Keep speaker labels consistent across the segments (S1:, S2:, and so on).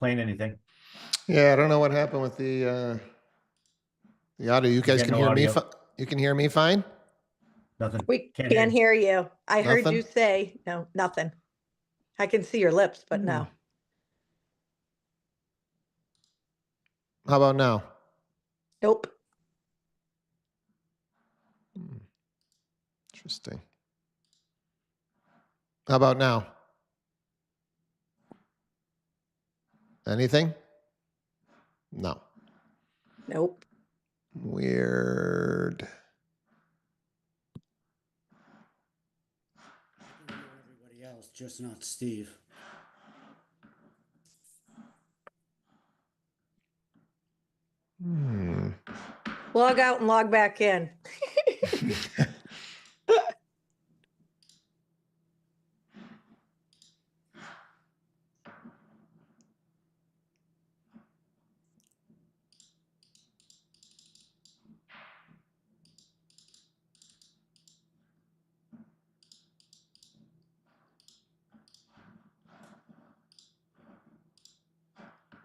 S1: playing anything.
S2: Yeah, I don't know what happened with the audio. You guys
S1: get
S2: can
S1: no
S2: hear me.
S1: audio.
S2: You can hear me fine.
S1: Nothing.
S3: We
S1: Can't
S3: can't
S1: hear.
S3: hear you. I heard
S2: Nothing?
S3: you say, no, nothing. I can see your lips, but no.
S2: How about now?
S3: Nope.
S2: Interesting. How about now? Anything? No.
S3: Nope.
S2: Weird.
S4: Everybody else, just not Steve.
S3: Log out and log back in.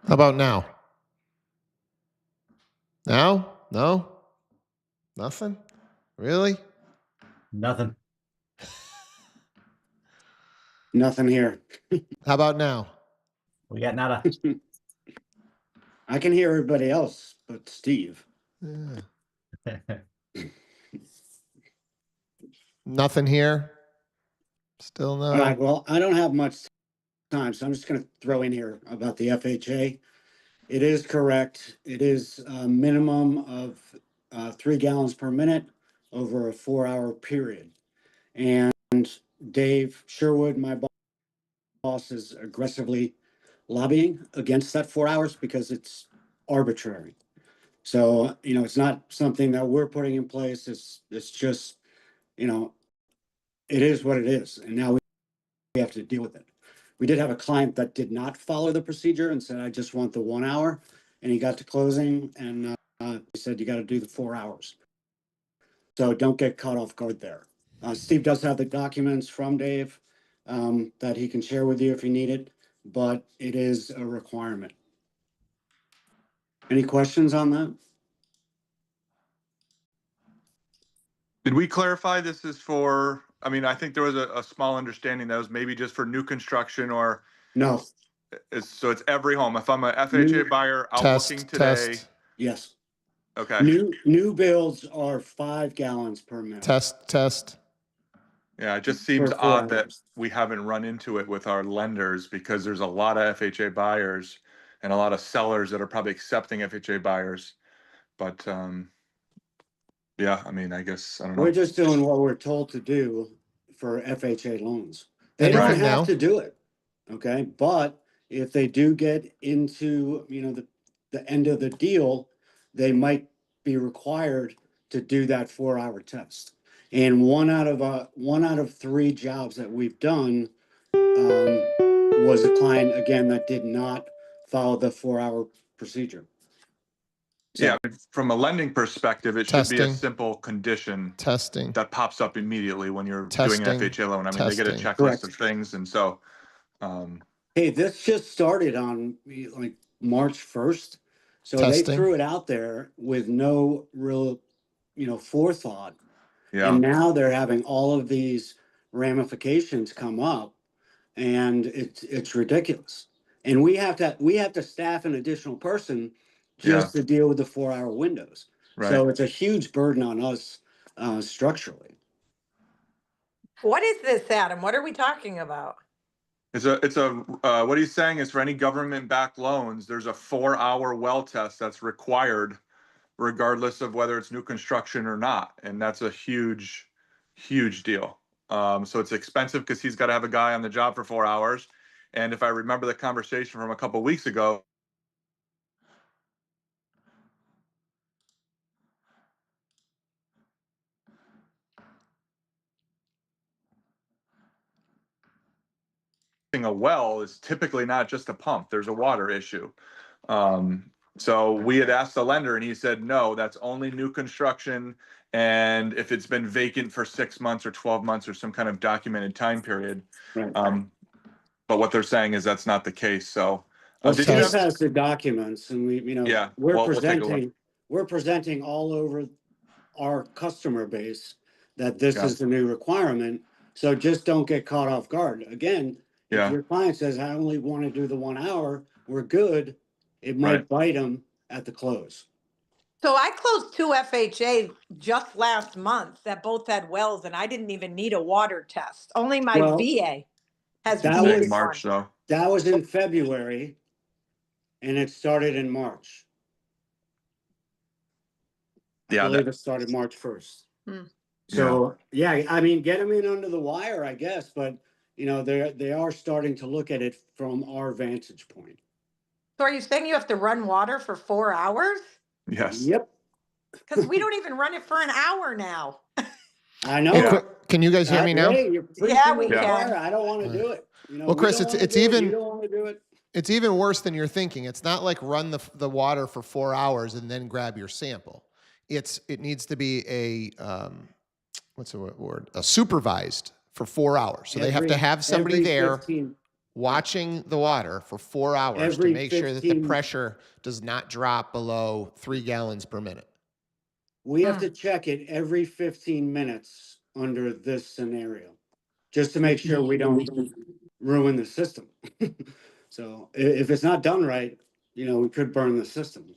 S2: How about now? Now? No? Nothing? Really?
S1: Nothing.
S4: Nothing here.
S2: How about now?
S1: We got nada.
S4: I can hear everybody else, but Steve.
S2: Yeah. Nothing here? Still no?
S4: All right, well, I don't have much time, so I'm just going to throw in here about the FHA. It is correct. It is a minimum of 3 gallons per minute over a 4-hour period. And Dave Sherwood, my boss, is aggressively lobbying against that 4 hours because it's arbitrary. So, it's not something that we're putting in place. It's just, it is what it is. And now we have to deal with it. We did have a client that did not follow the procedure and said, I just want the 1 hour. And he got to closing and he said, you got to do the 4 hours. So don't get caught off guard there. Steve does have the documents from Dave that he can share with you if you need it, but it is a requirement. Any questions on that?
S5: Did we clarify this is for, I think there was a small understanding that was maybe just for new construction or,
S4: No.
S5: so it's every home. If I'm a FHA buyer out looking today.
S2: Test.
S4: Yes.
S5: Okay.
S4: New builds are 5 gallons per minute.
S2: Test.
S5: Yeah, it just seems
S4: For 4
S5: odd that
S4: hours.
S5: we haven't run into it with our lenders because there's a lot of FHA buyers and a lot of sellers that are probably accepting FHA buyers. But yeah, I guess, I don't know.
S4: We're just doing what we're told to do for FHA loans. They
S2: Anything
S4: don't have
S2: now?
S4: to do it. Okay. But if they do get into, the end of the deal, they might be required to do that 4-hour test. And one out of 3 jobs that we've done was a client again that did not follow the 4-hour procedure. So,
S5: Yeah, from a lending perspective, it should be a
S2: Testing.
S5: simple condition
S2: Testing.
S5: that pops up immediately when you're doing an
S2: Testing.
S5: FHA loan. They get a
S2: Testing.
S5: checklist
S4: Correct.
S5: of things, and so
S4: hey, this just started on like March 1st. So they
S2: Testing.
S4: threw it out there with no real, forethought.
S5: yeah,
S4: And now they're having all of these ramifications come up, and it's ridiculous. And we have to staff an additional person just to deal with the 4-hour windows.
S5: right.
S4: So it's a huge burden on us structurally.
S3: What is this, Adam? What are we talking about?
S5: It's a what he's saying is for any government-backed loans, there's a 4-hour well test that's required, regardless of whether it's new construction or not, and that's a huge deal. So it's expensive because he's got to have a guy on the job for 4 hours. And if I remember the conversation from a couple weeks ago, a well is typically not just a pump. There's a water issue. So we had asked the lender and he said, no, that's only new construction. And if it's been vacant for 6 months or 12 months or some kind of documented time period.
S4: Right.
S5: But what they're saying is that's not the case. So
S4: Well,
S5: did you
S4: Steve
S5: have-
S4: has the documents and we,
S5: Yeah,
S4: we're
S5: we'll take a look.
S4: presenting all over our customer base that this
S5: Yeah.
S4: is the new requirement. So just don't get caught off guard. Again, if
S5: Yeah.
S4: your client says, I only want to do the 1 hour, we're good. It might
S5: Right.
S4: bite them at the close.
S3: So I closed 2 FHA just last month that both had wells, and I didn't even need a water test. Only my
S4: Well,
S3: VA has
S4: that
S5: It's
S3: needed
S5: in
S4: was-
S5: March,
S3: one.
S5: though.
S4: That was in February and it started in March. I
S5: Yeah,
S4: believe it started March 1st.
S3: Hmm.
S4: So, yeah, I mean, get them in under the wire, I guess, but they are starting to look at it from our vantage point.
S3: So are you saying you have to run water for 4 hours?
S5: Yes.
S4: Yep,
S3: Because we don't even run it for an hour now.
S4: I know.
S2: Hey,
S5: Yeah.
S2: Can you guys hear me now?
S4: Hey, you're preaching
S3: Yeah,
S4: to
S3: we
S4: the
S3: can.
S4: choir. I don't want to do it.
S2: Well, Chris,
S4: we don't wanna
S2: it's
S4: do it,
S2: even-
S4: You don't want to do it.
S2: It's even worse than you're thinking. It's not like run the water for 4 hours and then grab your sample. It needs to be what's the word? A supervised for 4 hours. So they have to have somebody
S4: Every
S2: there
S4: 15
S2: watching the water for 4 hours
S4: Every
S2: to make sure that the
S4: 15
S2: pressure does not drop below 3 gallons per minute.
S4: We have to check it every 15 minutes under this scenario, just to make sure we don't ruin the system. So if it's not done right, we could burn the system.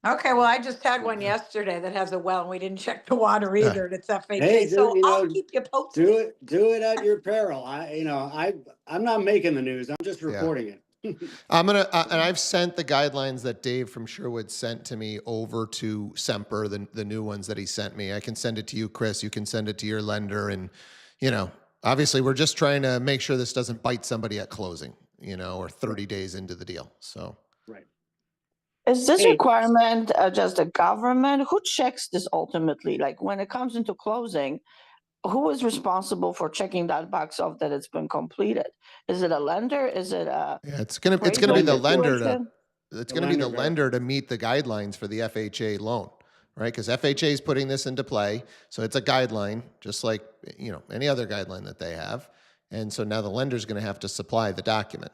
S3: Okay, well, I just had one yesterday that has a well, and we didn't check the water either, and it's FHA,
S4: Hey,
S3: so
S4: dude,
S3: I'll keep you posted.
S4: Do it at your peril. I'm not making the news. I'm just reporting it.
S2: I'm gonna, and I've sent the guidelines that Dave from Sherwood sent to me over to Semper, the new ones that he sent me. I can send it to you, Chris. You can send it to your lender, and obviously we're just trying to make sure this doesn't bite somebody at closing, or 30 days into the deal. So
S4: Right.
S6: Is this
S4: Hey.
S6: requirement just the government? Who checks this ultimately? Like when it comes into closing, who is responsible for checking that box off that it's been completed? Is it a lender? Is it a
S2: yeah, it's gonna be
S6: appraisal
S2: the lender
S6: situation?
S2: it's
S4: The
S2: going to be the
S4: lender
S2: lender to meet the guidelines for the FHA loan, right? Because FHA is putting this into play, so it's a guideline, just like any other guideline that they have. And so now the lender's going to have to supply the document.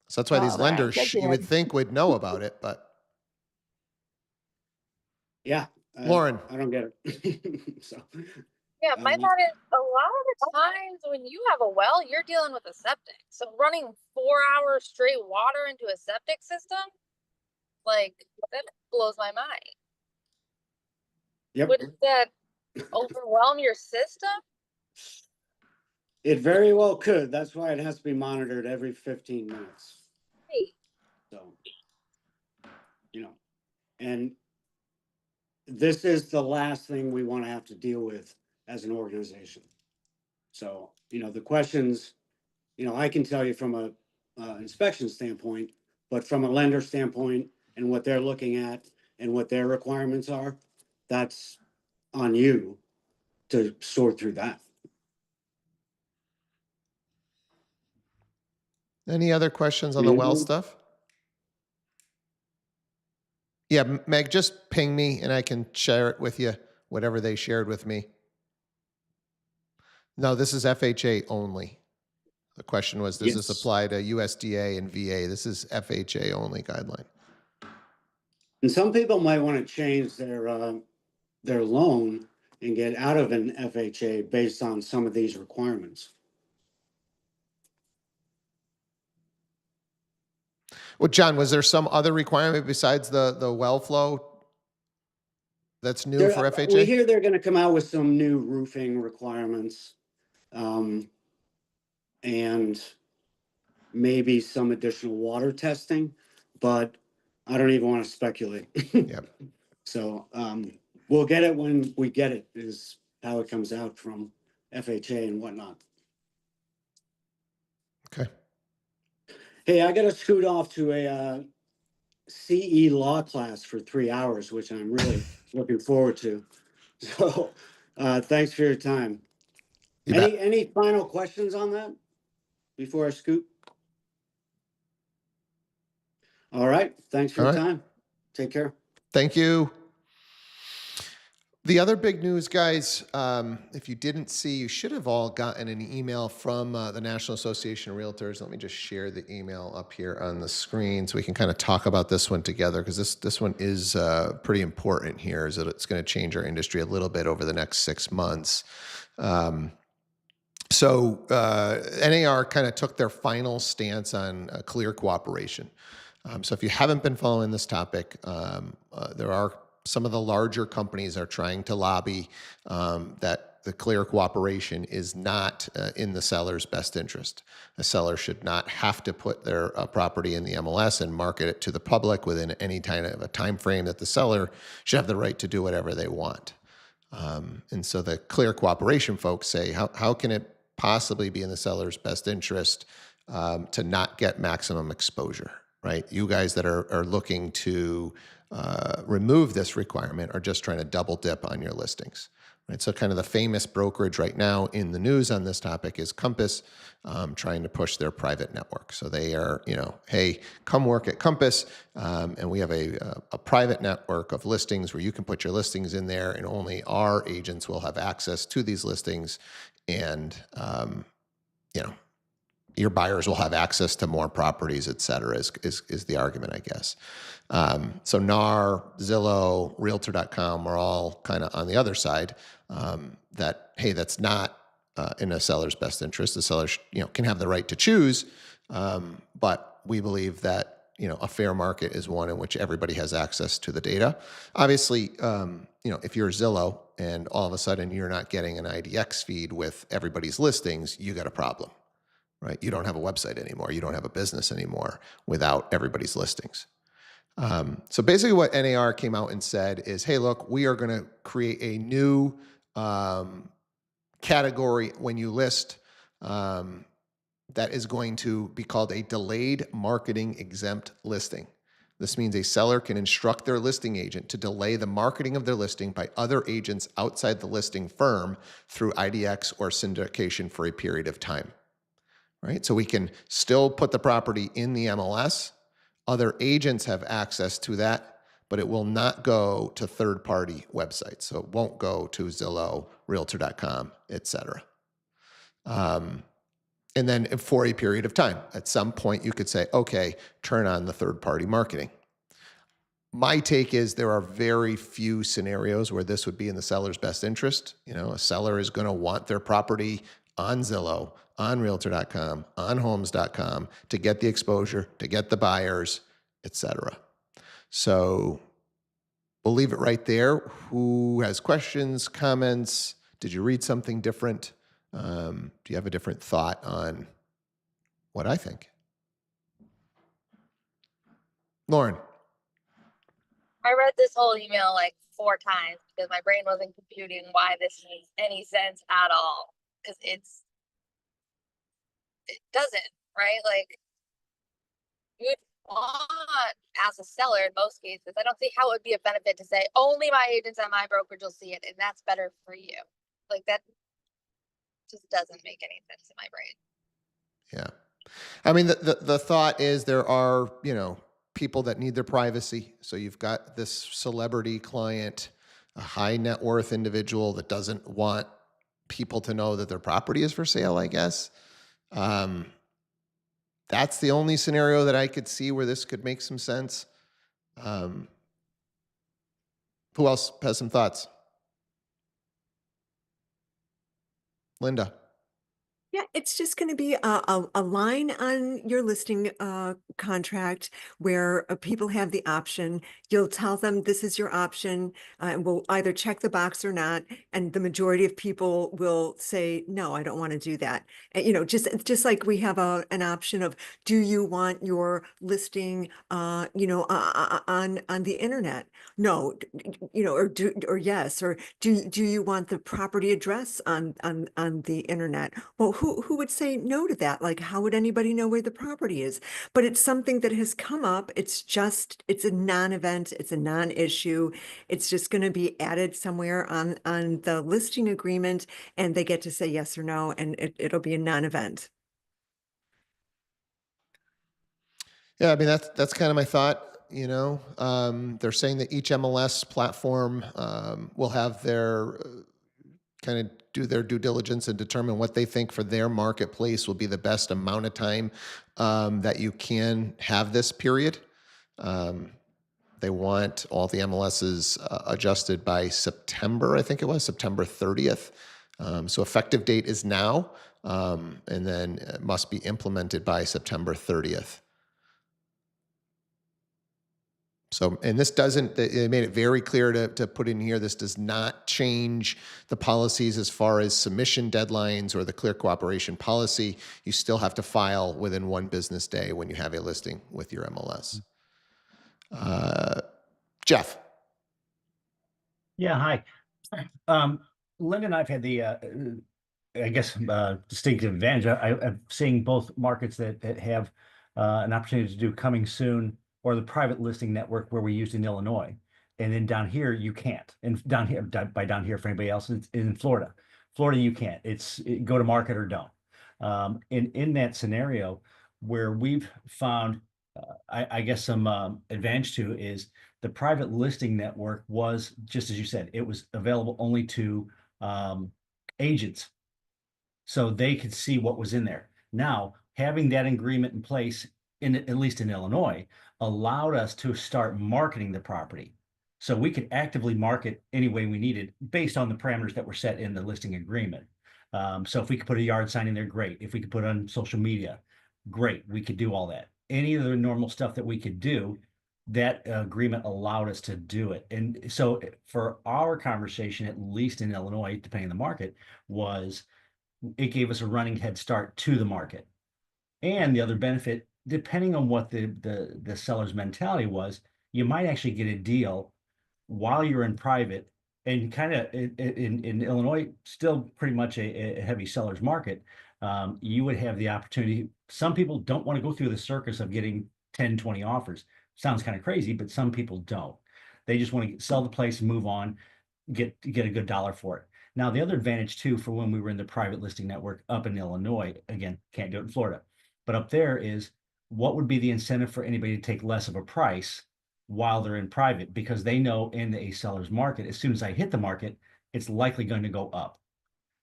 S2: So that's why these
S6: Oh, right.
S2: lenders, you would think, would know about it, but
S4: Yeah.
S2: Lauren.
S4: I don't get it. So.
S7: Yeah, my
S4: Um,
S7: thought is a lot of the times when you have a well, you're dealing with a septic. So running 4 hours straight water into a septic system, like that blows my mind.
S4: Yep.
S7: Wouldn't that overwhelm your system?
S4: It very well could. That's why it has to be monitored every 15 minutes.
S7: Hey,
S4: So, and this is the last thing we want to have to deal with as an organization. So, the questions, I can tell you from a inspection standpoint, but from a lender standpoint and what they're looking at and what their requirements are, that's on you to sort through that.
S2: any other questions on the well stuff? Yeah, Meg, just ping me and I can share it with you, whatever they shared with me. No, this is FHA only. The question was, does this
S4: Yes.
S2: apply to USDA and VA? This is FHA only guideline.
S4: And some people might want to change their loan and get out of an FHA based on some of these requirements.
S2: Well, John, was there some other requirement besides the well flow that's new for
S4: We
S2: FHA?
S4: hear they're going to come out with some new roofing requirements, and maybe some additional water testing, but I don't even want to speculate.
S2: Yep.
S4: So we'll get it when we get it, is how it comes out from FHA and whatnot.
S2: Okay.
S4: Hey, I got to scoot off to a CE law class for 3 hours, which I'm really looking forward to. So thanks for your time.
S2: You bet.
S4: Any final questions on that before I scoot? All right. Thanks for your time. Take care.
S2: Thank you. The other big news, guys, if you didn't see, you should have all gotten an email from the National Association of Realtors. Let me just share the email up here on the screen so we can kind of talk about this one together, because this one is pretty important here, is that it's going to change our industry a little bit over the next 6 months. So NAR kind of took their final stance on clear cooperation. So if you haven't been following this topic, there are some of the larger companies are trying to lobby that the clear cooperation is not in the seller's best interest. A seller should not have to put their property in the MLS and market it to the public within any kind of a time frame, that the seller should have the right to do whatever they want. And so the clear cooperation folks say, how can it possibly be in the seller's best interest to not get maximum exposure, right? You guys that are looking to remove this requirement are just trying to double dip on your listings, right? So kind of the famous brokerage right now in the news on this topic is Compass, trying to push their private network. So they are, hey, come work at Compass, and we have a private network of listings where you can put your listings in there, and only our agents will have access to these listings, and your buyers will have access to more properties, et cetera, is the argument, I guess. So NAR, Zillow, Realtor.com are all kind of on the other side, that, hey, that's not in a seller's best interest. The seller can have the right to choose, but we believe that a fair market is one in which everybody has access to the data. Obviously, if you're Zillow and all of a sudden you're not getting an IDX feed with everybody's listings, you got a problem. Right? You don't have a website anymore. You don't have a business anymore without everybody's listings. So basically what NAR came out and said is, hey, look, we are going to create a new category when you list that is going to be called a delayed marketing exempt listing. This means a seller can instruct their listing agent to delay the marketing of their listing by other agents outside the listing firm through IDX or syndication for a period of time. Right? So we can still put the property in the MLS. Other agents have access to that, but it will not go to third-party websites. So it won't go to Zillow, Realtor.com, et cetera. And then for a period of time, at some point you could say, okay, turn on the third-party marketing. My take is there are very few scenarios where this would be in the seller's best interest. A seller is going to want their property on Zillow, on Realtor.com, on Homes.com to get the exposure, to get the buyers, etc. So we'll leave it right there. Who has questions, comments? Did you read something different? Do you have a different thought on what I think? Lauren.
S7: I read this whole email like 4 times because my brain wasn't computing why this makes any sense at all. Because it doesn't, right? Like, you'd want, as a seller in most cases, I don't see how it would be a benefit to say only my agents at my brokerage will see it, and that's better for you. Like, that just doesn't make any sense in my brain.
S2: Yeah. I mean, the thought is there are, people that need their privacy. So you've got this celebrity client, a high net worth individual that doesn't want people to know that their property is for sale, I guess. That's the only scenario that I could see where this could make some sense. Who else has some thoughts? Linda.
S8: Yeah, it's just going to be a line on your listing contract where people have the option. You'll tell them this is your option, and we'll either check the box or not. And the majority of people will say, no, I don't want to do that. And, just like we have an option of, do you want your listing, on the internet? No, or yes, or do you want the property address on the internet? Well, who would say no to that? Like, how would anybody know where the property is? But it's something that has come up. It's a non-event. It's a non-issue. It's just going to be added somewhere on the listing agreement, and they get to say yes or no, and it'll be a non-event.
S2: Yeah, I mean, that's kind of my thought. They're saying that each MLS platform will have their kind of do their due diligence and determine what they think for their marketplace will be the best amount of time that you can have this period. They want all the MLSs adjusted by September, I think it was September 30th. So effective date is now, and then it must be implemented by September 30th. So, and this doesn't, they made it very clear to put in here, this does not change the policies as far as submission deadlines or the clear cooperation policy. You still have to file within 1 business day when you have a listing with your MLS. Jeff.
S1: Yeah, hi. Linda and I've had the, I guess, distinctive advantage of seeing both markets that have an opportunity to do coming soon, or the private listing network where we used in Illinois. And then down here, you can't. And down here, by down here for anybody else, it's in Florida. Florida, you can't. It's go to market or don't. In that scenario, where we've found, I guess, some advantage to is the private listing network was, just as you said, it was available only to agents, so they could see what was in there. Now, having that agreement in place, at least in Illinois, allowed us to start marketing the property. So we could actively market any way we needed based on the parameters that were set in the listing agreement. So if we could put a yard sign in there, great. If we could put it on social media, great. We could do all that. Any of the normal stuff that we could do, that agreement allowed us to do it. And so for our conversation, at least in Illinois, depending on the market, was it gave us a running head start to the market. And the other benefit, depending on what the seller's mentality was, you might actually get a deal while you're in private, and kind of in Illinois, still pretty much a heavy seller's market. You would have the opportunity. Some people don't want to go through the circus of getting 10, 20 offers. Sounds kind of crazy, but some people don't. They just want to sell the place and move on, get a good dollar for it. Now, the other advantage too, for when we were in the private listing network up in Illinois, again, can't do it in Florida, but up there is, what would be the incentive for anybody to take less of a price while they're in private? Because they know in a seller's market, as soon as I hit the market, it's likely going to go up.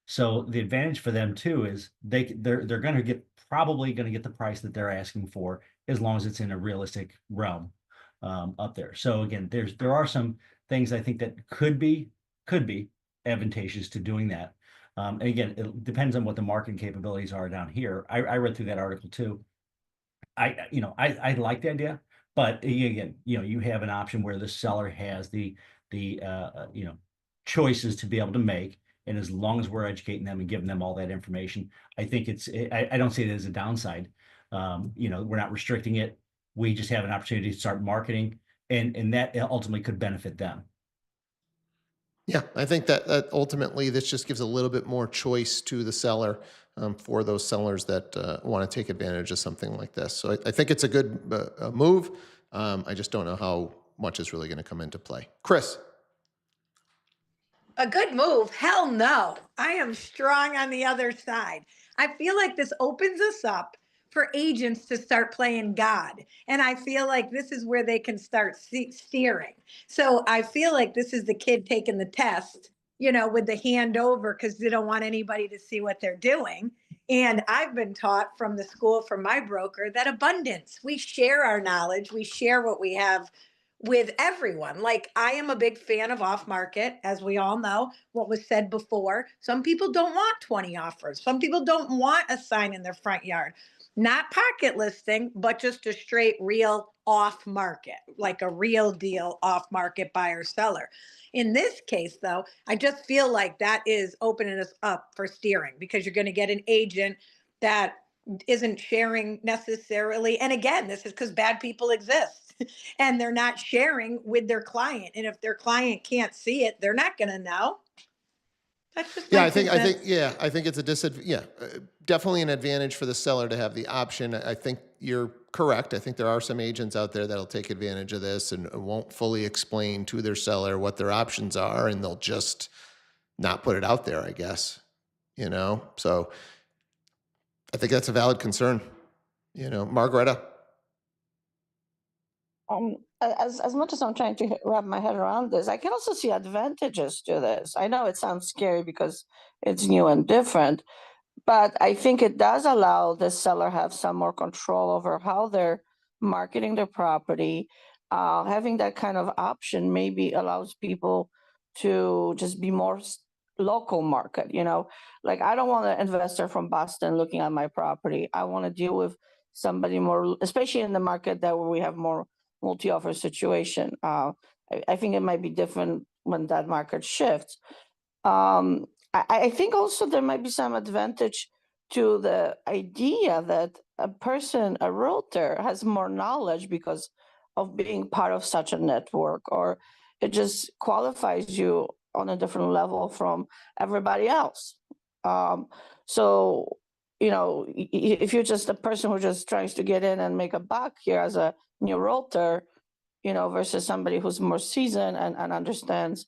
S1: So the advantage for them too is they're going to get, probably going to get the price that they're asking for, as long as it's in a realistic realm up there. So again, there are some things I think that could be advantageous to doing that. And again, it depends on what the marketing capabilities are down here. I read through that article too. I like the idea, but again, you have an option where the seller has the choices to be able to make. And as long as we're educating them and giving them all that information, I think I don't see it as a downside. We're not restricting it. We just have an opportunity to start marketing, and that ultimately could benefit them.
S2: Yeah, I think that ultimately this just gives a little bit more choice to the seller for those sellers that want to take advantage of something like this. So I think it's a good move. I just don't know how much is really going to come into play. Chris.
S3: A good move? Hell no. I am strong on the other side. I feel like this opens us up for agents to start playing God. And I feel like this is where they can start steering. So I feel like this is the kid taking the test, with the hand over, because they don't want anybody to see what they're doing. And I've been taught from the school from my broker that abundance, we share our knowledge, we share what we have with everyone. Like, I am a big fan of off market, as we all know, what was said before. Some people don't want 20 offers. Some people don't want a sign in their front yard. Not pocket listing, but just a straight real off market, like a real deal off market buyer seller. In this case, though, I just feel like that is opening us up for steering, because you're going to get an agent that isn't sharing necessarily. And again, this is because bad people exist and they're not sharing with their client. And if their client can't see it, they're not going to know. That's just
S2: Yeah,
S3: my
S2: I think
S3: business.
S2: it's a disadvantage. Yeah, definitely an advantage for the seller to have the option. I think you're correct. I think there are some agents out there that'll take advantage of this and won't fully explain to their seller what their options are, and they'll just not put it out there, I guess. So I think that's a valid concern. Margareta.
S6: as much as I'm trying to wrap my head around this, I can also see advantages to this. I know it sounds scary because it's new and different, but I think it does allow the seller have some more control over how they're marketing their property. Having that kind of option maybe allows people to just be more local market, like I don't want an investor from Boston looking at my property. I want to deal with somebody more, especially in the market that where we have more multi-offer situation. I think it might be different when that market shifts. I think also there might be some advantage to the idea that a person, a realtor, has more knowledge because of being part of such a network, or it just qualifies you on a different level from everybody else. So, if you're just a person who just tries to get in and make a buck here as a new realtor, versus somebody who's more seasoned and understands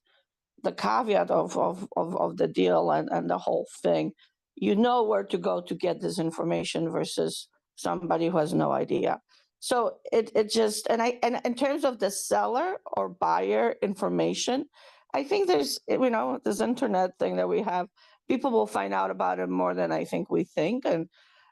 S6: the caveat of the deal and the whole thing, where to go to get this information versus somebody who has no idea. So it just, and in terms of the seller or buyer information, I think there's, this internet thing that we have, people will find out about it more than I think we think. And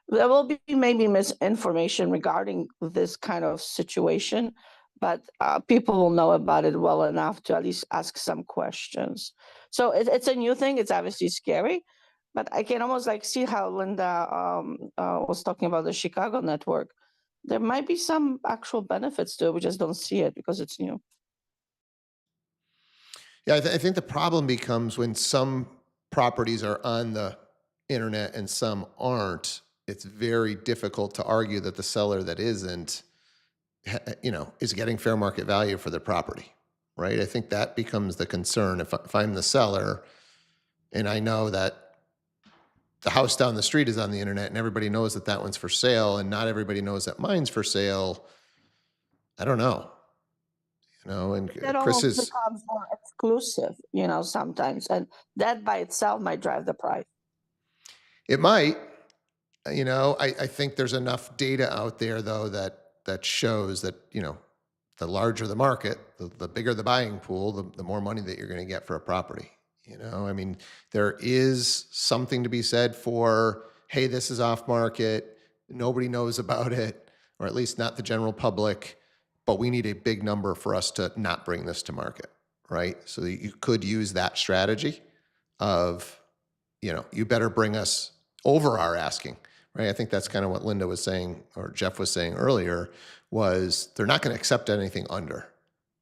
S6: there will be maybe misinformation regarding this kind of situation, but people will know about it well enough to at least ask some questions. So it's a new thing. It's obviously scary, but I can almost like see how Linda was talking about the Chicago network. There might be some actual benefits to it. We just don't see it because it's new.
S2: Yeah, I think the problem becomes when some properties are on the internet and some aren't. It's very difficult to argue that the seller that isn't, is getting fair market value for their property, right? I think that becomes the concern. If I'm the seller and I know that the house down the street is on the internet and everybody knows that that one's for sale and not everybody knows that mine's for sale, I don't know. And
S6: That
S2: Chris
S6: almost
S2: is,
S6: becomes more exclusive, sometimes, and that by itself might drive the price.
S2: it might, I think there's enough data out there though that shows that, the larger the market, the bigger the buying pool, the more money that you're going to get for a property. I mean, there is something to be said for, hey, this is off market, nobody knows about it, or at least not the general public, but we need a big number for us to not bring this to market, right? So you could use that strategy of, you better bring us over our asking, right? I think that's kind of what Linda was saying, or Jeff was saying earlier, was they're not going to accept anything under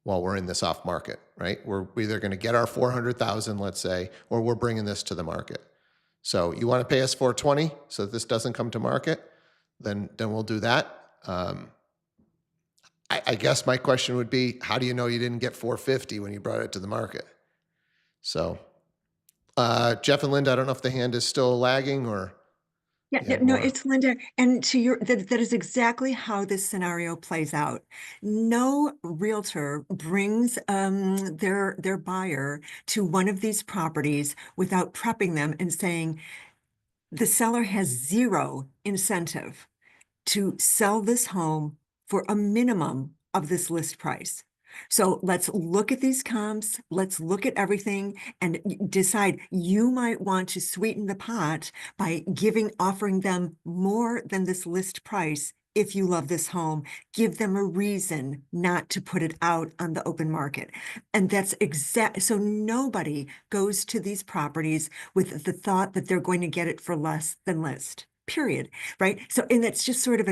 S2: while we're in this off market, right? We're either going to get our 400,000, let's say, or we're bringing this to the market. So you want to pay us 420 so that this doesn't come to market, then we'll do that. I guess my question would be, how do you know you didn't get 450 when you brought it to the market? So, Jeff and Linda, I don't know if the hand is still lagging or.
S8: Yeah, no, it's Linda. And that is exactly how this scenario plays out. No realtor brings their buyer to one of these properties without prepping them and saying the seller has zero incentive to sell this home for a minimum of this list price. So let's look at these comps, let's look at everything and decide. You might want to sweeten the pot by offering them more than this list price. If you love this home, give them a reason not to put it out on the open market. And that's so nobody goes to these properties with the thought that they're going to get it for less than list. Period. Right. So, and that's just sort of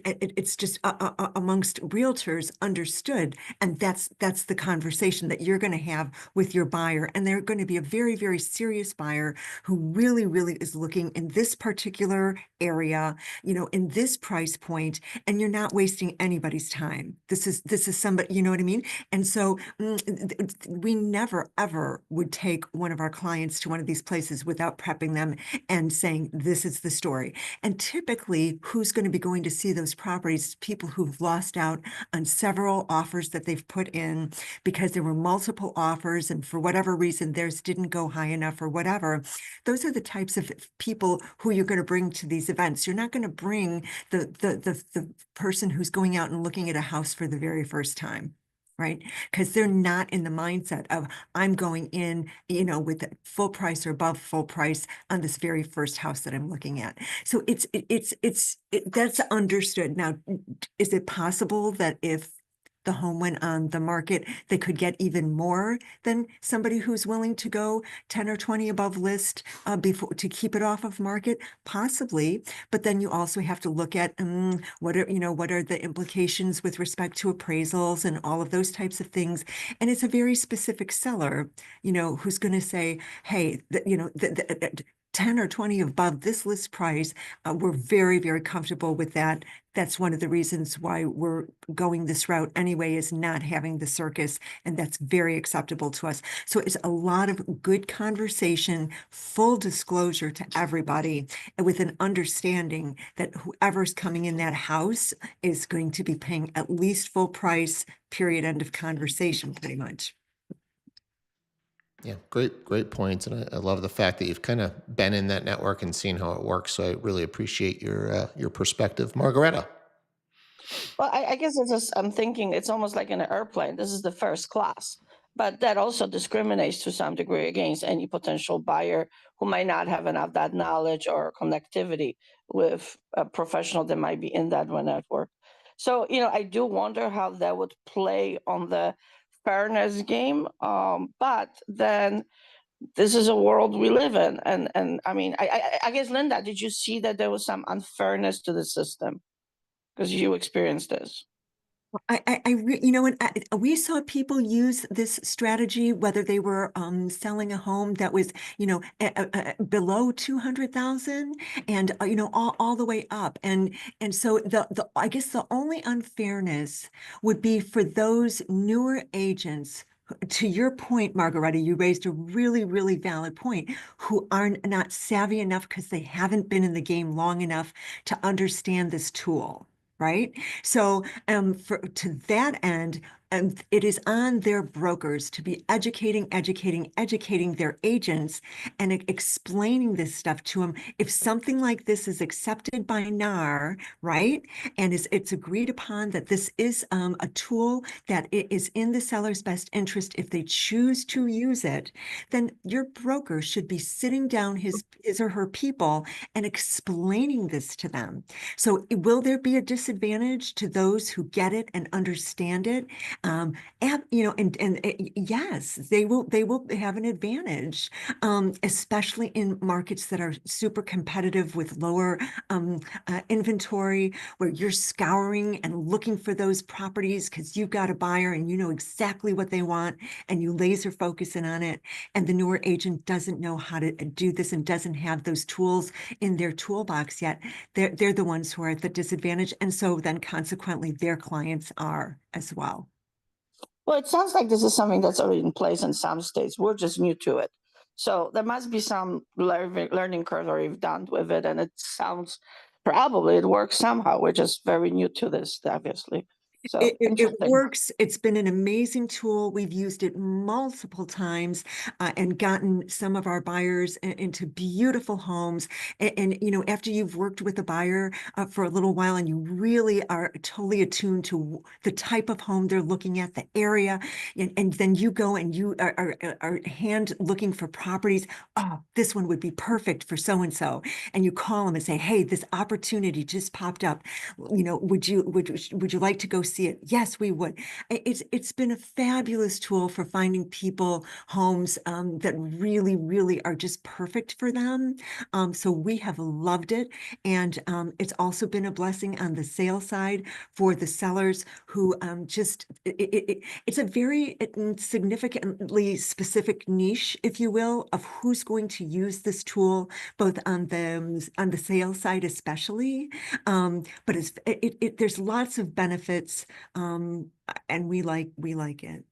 S8: it's just amongst realtors understood. And that's the conversation that you're going to have with your buyer. And they're going to be a very, very serious buyer who really, really is looking in this particular area, in this price point, and you're not wasting anybody's time. This is somebody, you know what I mean? And so we never, ever would take one of our clients to one of these places without prepping them and saying, this is the story. And typically, who's going to be going to see those properties? People who've lost out on several offers that they've put in because there were multiple offers, and for whatever reason, theirs didn't go high enough or whatever. Those are the types of people who you're going to bring to these events. You're not going to bring the person who's going out and looking at a house for the very first time, right? Because they're not in the mindset of, I'm going in, with full price or above full price on this very first house that I'm looking at. So that's understood. Now, is it possible that if the home went on the market, they could get even more than somebody who's willing to go 10 or 20 above list before to keep it off of market? Possibly, but then you also have to look at what are the implications with respect to appraisals and all of those types of things. And it's a very specific seller, who's going to say, hey, 10 or 20 above this list price, we're very, very comfortable with that. That's one of the reasons why we're going this route anyway, is not having the circus, and that's very acceptable to us. So it's a lot of good conversation, full disclosure to everybody, and with an understanding that whoever's coming in that house is going to be paying at least full price, period, end of conversation, pretty much.
S2: Yeah, great points, and I love the fact that you've kind of been in that network and seen how it works. So I really appreciate your perspective, Margareta.
S6: Well, I guess it's just, I'm thinking it's almost like in an airplane. This is the first class, but that also discriminates to some degree against any potential buyer who might not have enough that knowledge or connectivity with a professional that might be in that one network. So, I do wonder how that would play on the fairness game. But then this is a world we live in, and I mean, I guess, Linda, did you see that there was some unfairness to the system because you experienced this?
S8: We saw people use this strategy, whether they were selling a home that was, below 200,000 and, all the way up. And so I guess the only unfairness would be for those newer agents. To your point, Margareta, you raised a really, really valid point, who are not savvy enough because they haven't been in the game long enough to understand this tool. Right. So to that end, it is on their brokers to be educating their agents and explaining this stuff to them. If something like this is accepted by NAR, right, and it's agreed upon that this is a tool that is in the seller's best interest if they choose to use it, then your broker should be sitting down his or her people and explaining this to them. So will there be a disadvantage to those who get it and understand it? Yes, they will have an advantage, especially in markets that are super competitive with lower inventory, where you're scouring and looking for those properties because you've got a buyer and you know exactly what they want and you laser focus in on it. And the newer agent doesn't know how to do this and doesn't have those tools in their toolbox yet. They're the ones who are at the disadvantage. And so then consequently, their clients are as well.
S6: Well, it sounds like this is something that's already in place in some states. We're just new to it. So there must be some learning curve already done with it. And it sounds probably it works somehow. We're just very new to this, obviously. So
S8: it works. It's been an amazing tool. We've used it multiple times and gotten some of our buyers into beautiful homes. And after you've worked with a buyer for a little while and you really are totally attuned to the type of home they're looking at, the area, and then you go and you are hand looking for properties. Oh, this one would be perfect for so-and-so. And you call them and say, hey, this opportunity just popped up. Would you like to go see it? Yes, we would. It's been a fabulous tool for finding people homes that really, really are just perfect for them. So we have loved it. And it's also been a blessing on the sales side for the sellers who it's a very significantly specific niche, if you will, of who's going to use this tool, both on the sales side especially. But there's lots of benefits, and we like it.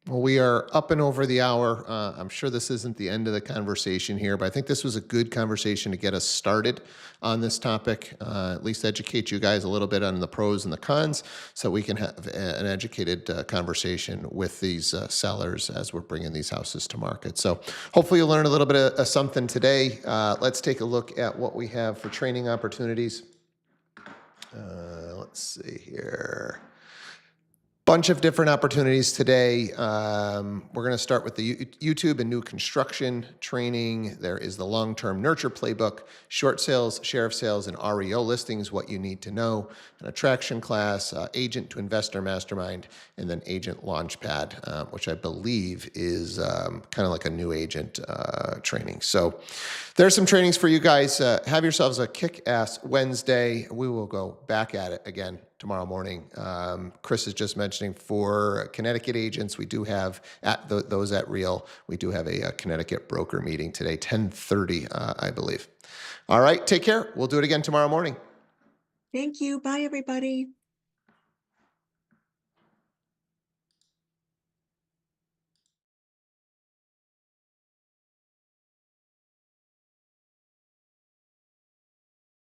S2: Well, we are up and over the hour. I'm sure this isn't the end of the conversation here, but I think this was a good conversation to get us started on this topic, at least educate you guys a little bit on the pros and the cons so we can have an educated conversation with these sellers as we're bringing these houses to market. So hopefully you'll learn a little bit of something today. Let's take a look at what we have for training opportunities. Let's see here. Bunch of different opportunities today. We're going to start with the YouTube and new construction training. There is the long-term nurture playbook, short sales, share of sales, and REO listings, what you need to know, an attraction class, agent to investor mastermind, and then agent launchpad, which I believe is kind of like a new agent training. So there's some trainings for you guys. Have yourselves a kick-ass Wednesday. We will go back at it again tomorrow morning. Chris is just mentioning for Connecticut agents, we do have at those at Real, we do have a Connecticut broker meeting today, 10:30, I believe. All right, take care. We'll do it again tomorrow morning.
S8: Thank you. Bye, everybody.